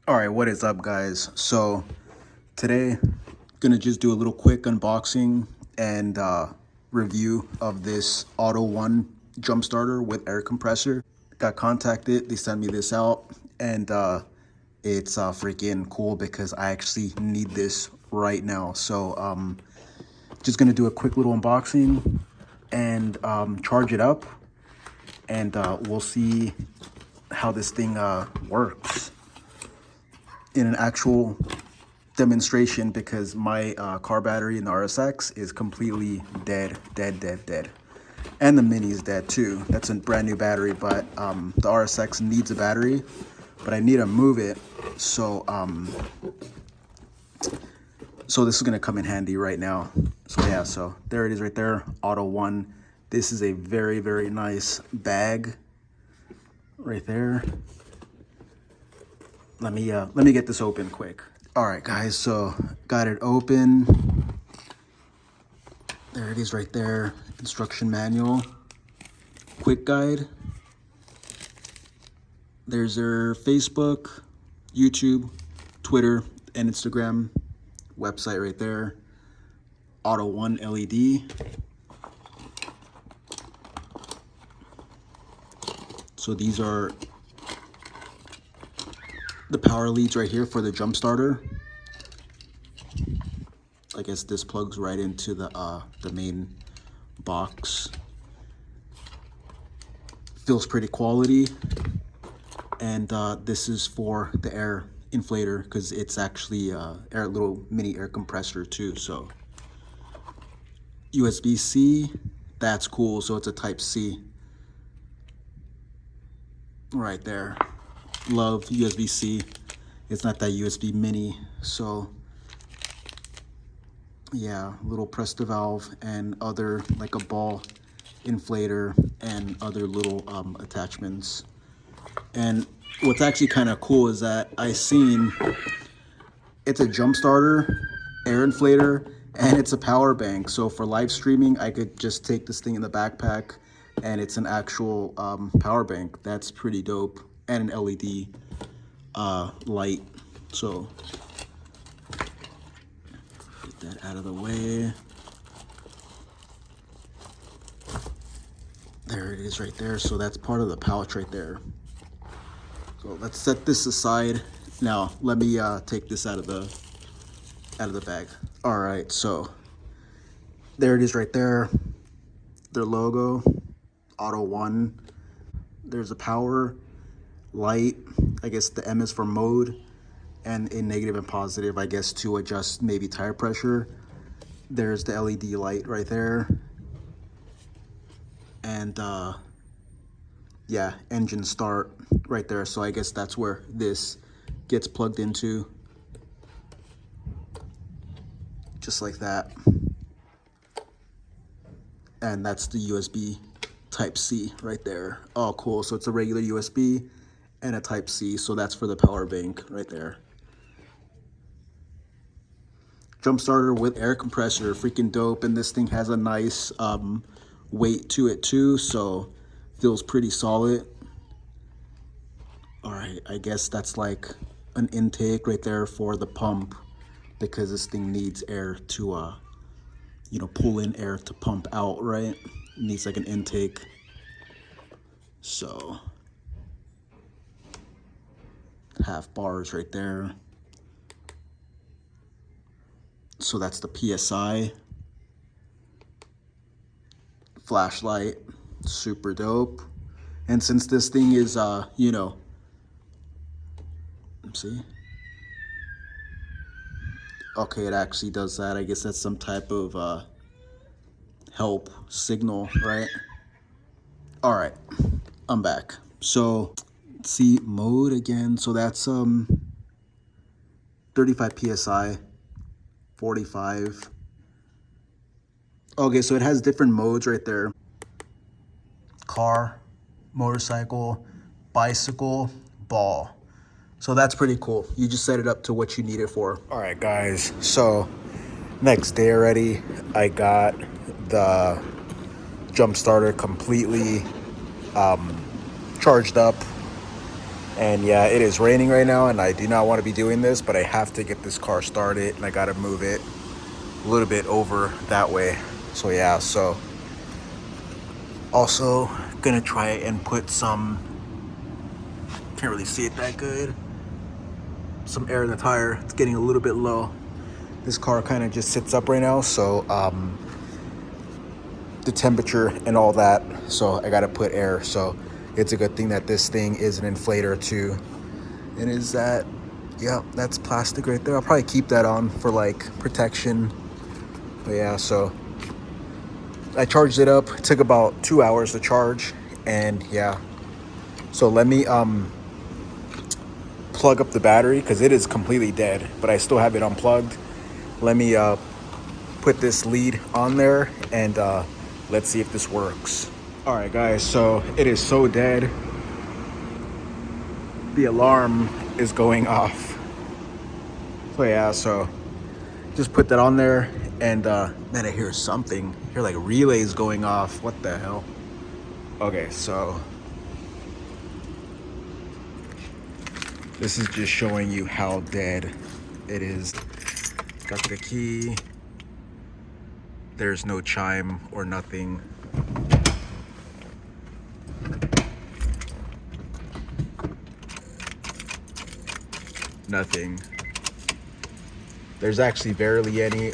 All right, what is up, guys? So today, gonna just do a little quick unboxing and review of this AUTOONE jump starter with air compressor. Got contacted, they sent me this out, and it's freaking cool because I actually need this right now. So just gonna do a quick little unboxing and charge it up, and we'll see how this thing works in an actual demonstration, because my car battery in the RSX is completely dead. And the Mini is dead too. That's a brand new battery, but the RSX needs a battery, but I need to move it. So this is gonna come in handy right now. So yeah, so there it is right there, AUTOONE. This is a very, very nice bag right there. Let me get this open quick. All right, guys, so got it open. There it is right there. Instruction manual, quick guide. There's their Facebook, YouTube, Twitter, and Instagram website right there. AUTOONE LED. So these are the power leads right here for the jump starter. I guess this plugs right into the main box. Feels pretty quality. And this is for the air inflator, because it's actually a little mini air compressor too. So USB-C, that's cool. So it's a type C right there. Love USB-C. It's not that USB mini. So yeah, little press the valve and other, like a ball inflator and other little attachments. And what's actually kind of cool is that I seen it's a jump starter, air inflator, and it's a power bank. So for live streaming, I could just take this thing in the backpack and it's an actual power bank. That's pretty dope. And an LED light. So get that out of the way. There it is right there. So that's part of the pouch right there. So let's set this aside. Now let me take this out of the bag. All right, so there it is right there. Their logo, AUTOONE. There's a power light. I guess the M is for mode, and a negative and positive, I guess, to adjust maybe tire pressure. There's the LED light right there. And yeah, engine start right there. So I guess that's where this gets plugged into. Just like that. And that's the USB type C right there. Oh, cool. So it's a regular USB and a type C. So that's for the power bank right there. Jump starter with air compressor, freaking dope. And this thing has a nice weight to it too, so feels pretty solid. All right, I guess that's like an intake right there for the pump, because this thing needs air to you know, pull in air to pump out, right? It needs like an intake. So half bars right there. So that's the PSI. Flashlight, super dope. And since this thing is you know, let's see. Okay, it actually does that. I guess that's some type of help signal, right? All right, I'm back. So let's see, mode again. So that's 35 PSI, 45. Okay, so it has different modes right there. Car, motorcycle, bicycle, ball. So that's pretty cool. You just set it up to what you need it for. All right, guys. So next day already, I got the jump starter completely charged up. And yeah, it is raining right now, and I do not want to be doing this, but I have to get this car started, and I got to move it a little bit over that way. So yeah, so also gonna try and put some, can't really see it that good, some air in the tire. It's getting a little bit low. This car kind of just sits up right now, so the temperature and all that, so I gotta put air. So it's a good thing that this thing is an inflator too. And is that, yeah, that's plastic right there. I'll probably keep that on for like protection. But yeah, so I charged it up. It took about 2 hours to charge, and yeah. So let me plug up the battery because it is completely dead, but I still have it unplugged. Let me put this lead on there, and let's see if this works. All right, guys, so it is so dead. The alarm is going off. So yeah, so just put that on there, and man, I hear something. I hear like relays going off. What the hell? Okay, so this is just showing you how dead it is. Got the key. There's no chime or nothing. Nothing. There's actually barely any,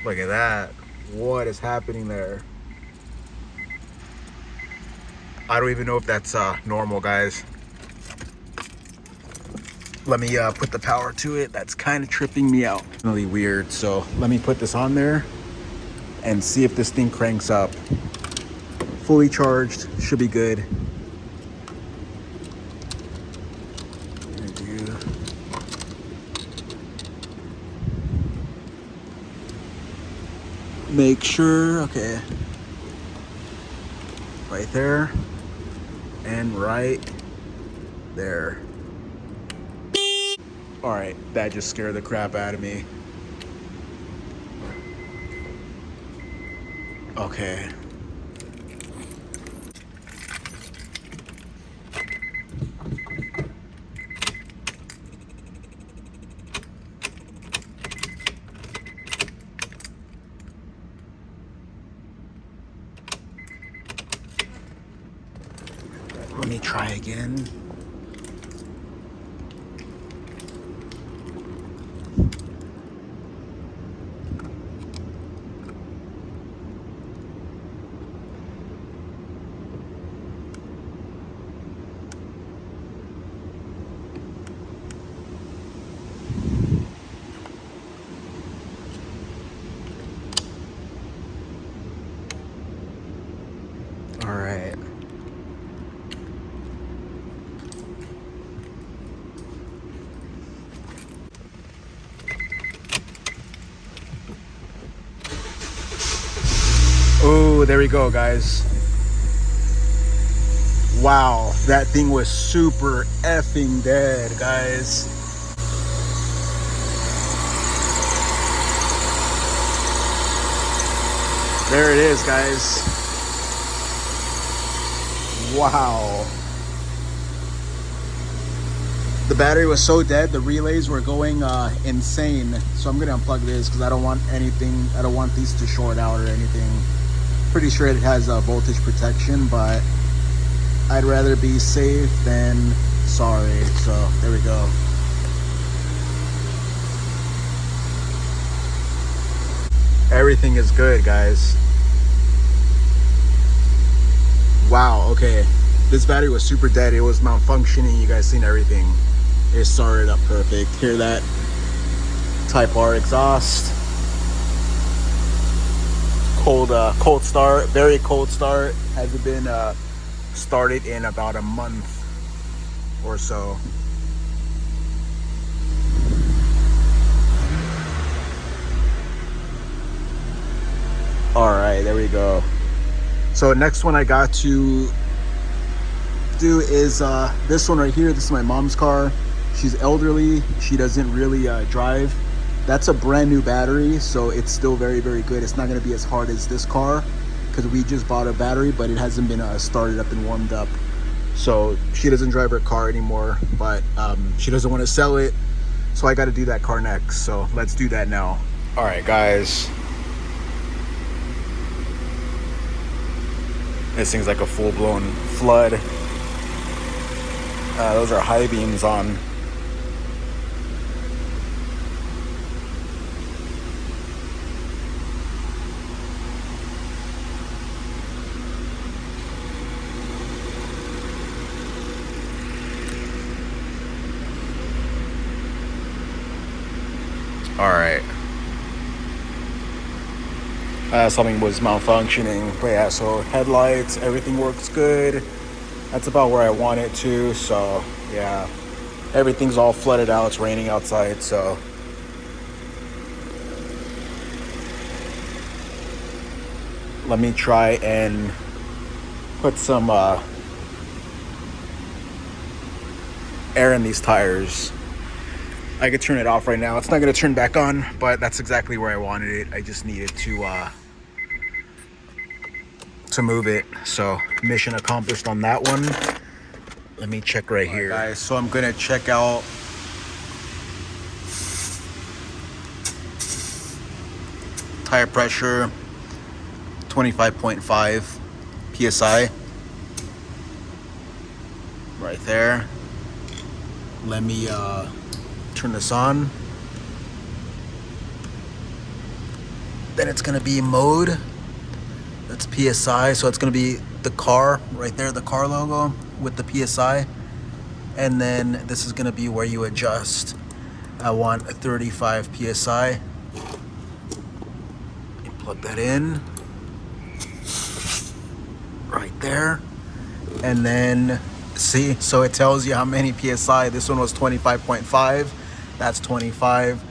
look at that. What is happening there? I don't even know if that's normal, guys. Let me put the power to it. That's kind of tripping me out. Really weird. So let me put this on there and see if this thing cranks up. Fully charged, should be good. Make sure, okay. Right there and right there. All right, that just scared the crap out of me. Okay. Let me try again. All right. Oh, there we go, guys. Wow, that thing was super effing dead, guys. There it is, guys. Wow. The battery was so dead, the relays were going insane. So I'm gonna unplug this because I don't want anything, I don't want these to short out or anything. Pretty sure it has voltage protection, but I'd rather be safe than sorry. So there we go. Everything is good, guys. Wow, okay. This battery was super dead. It was malfunctioning. You guys seen everything. It started up perfect. Hear that? Type R exhaust. Cold start, very cold start. Hasn't been started in about a month or so. All right, there we go. So next one I got to do is this one right here. This is my mom's car. She's elderly. She doesn't really drive. That's a brand new battery, so it's still very, very good. It's not going to be as hard as this car because we just bought a battery, but it hasn't been started up and warmed up. So she doesn't drive her car anymore, but she doesn't want to sell it. So I got to do that car next. So let's do that now. All right, guys. This thing's like a full-blown flood. Those are high beams on. All right. Something was malfunctioning, but yeah, so headlights, everything works good. That's about where I want it to. So yeah, everything's all flooded out. It's raining outside, so let me try and put some air in these tires. I could turn it off right now. It's not going to turn back on, but that's exactly where I wanted it. I just needed to move it. So mission accomplished on that one. Let me check right here, guys. So I'm going to check out tire pressure, 25.5 psi right there. Let me turn this on. Then it's gonna be mode. That's PSI, so it's gonna be the car right there, the car logo with the PSI. And then this is gonna be where you adjust. I want a 35 PSI. You plug that in right there. And then see, so it tells you how many PSI. This one was 25.5. That's 25.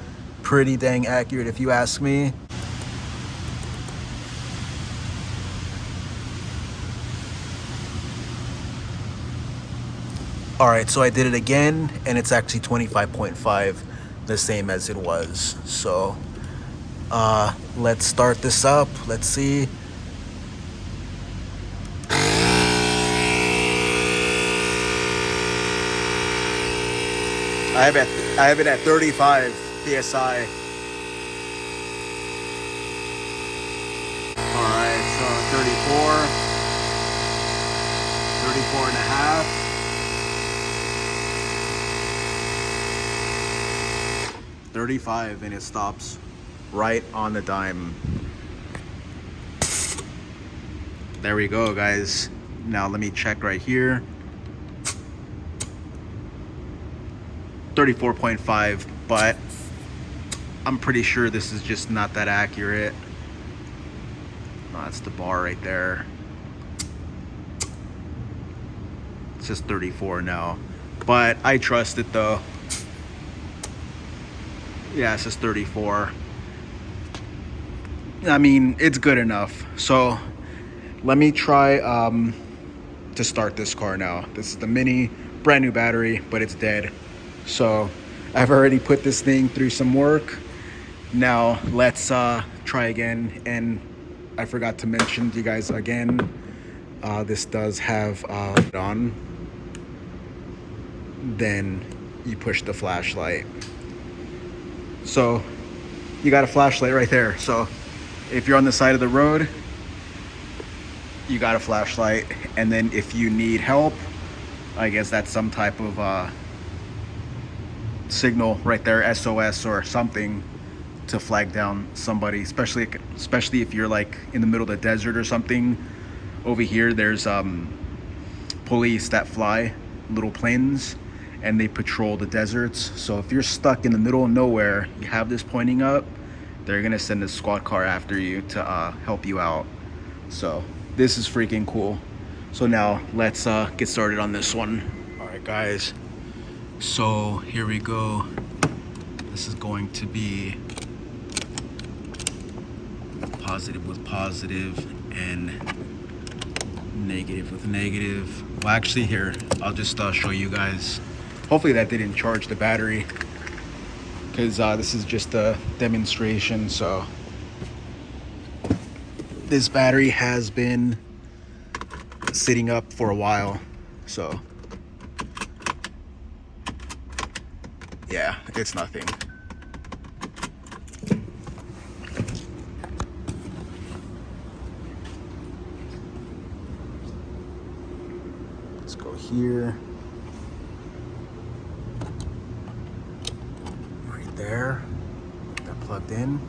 Pretty dang accurate if you ask me. All right, so I did it again, and it's actually 25.5, the same as it was. So let's start this up. Let's see. I have it at 35 PSI. All right, so 34, 34 and a half. 35, and it stops right on the dime. There we go, guys. Now let me check right here. 34.5, but I'm pretty sure this is just not that accurate. No, that's the bar right there. It says 34 now, but I trust it though. Yeah, it says 34. I mean, it's good enough. So let me try to start this car now. This is the Mini, brand new battery, but it's dead. So I've already put this thing through some work. Now let's try again. And I forgot to mention to you guys again, this does have on. Then you push the flashlight. So you got a flashlight right there. So if you're on the side of the road, you got a flashlight. And then if you need help, I guess that's some type of signal right there, SOS or something, to flag down somebody, especially if you're like in the middle of the desert or something. Over here there's police that fly little planes, and they patrol the deserts. So if you're stuck in the middle of nowhere, you have this pointing up, they're gonna send a squad car after you to help you out. So this is freaking cool. So now let's get started on this one. All right, guys. So here we go. This is going to be positive with positive and negative with negative. Well, actually here, I'll just show you guys. Hopefully that didn't charge the battery, because this is just a demonstration. So this battery has been sitting up for a while. So yeah, it's nothing. Let's go here. Right there. That plugged in.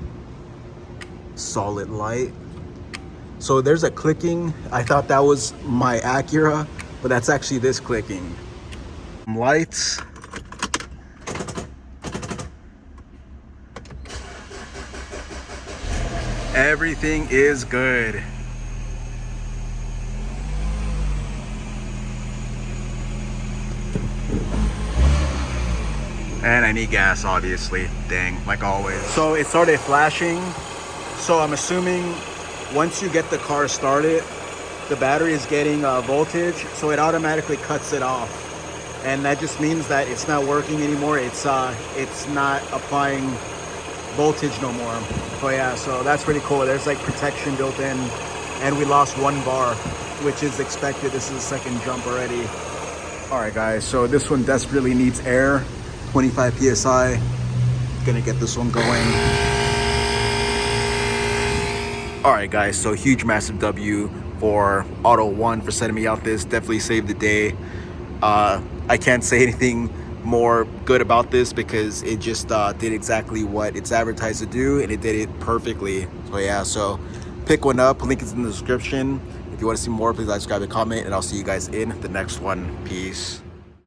Solid light. So there's a clicking. I thought that was my Acura, but that's actually this clicking. Lights. Everything is good. And I need gas, obviously. Dang, like always. So it started flashing. So I'm assuming once you get the car started, the battery is getting voltage, so it automatically cuts it off. And that just means that it's not working anymore. It's not applying voltage no more. So yeah, so that's pretty cool. There's like protection built in, and we lost 1 bar, which is expected. This is the second jump already. All right, guys, so this one desperately needs air. 25 PSI. Gonna get this one going. All right, guys, so huge, massive W for AUTOONE for sending me out this. Definitely saved the day. I can't say anything more good about this because it just did exactly what it's advertised to do, and it did it perfectly. So yeah, so pick one up. Link is in the description. If you want to see more, please like, subscribe, and comment, and I'll see you guys in the next one. Peace.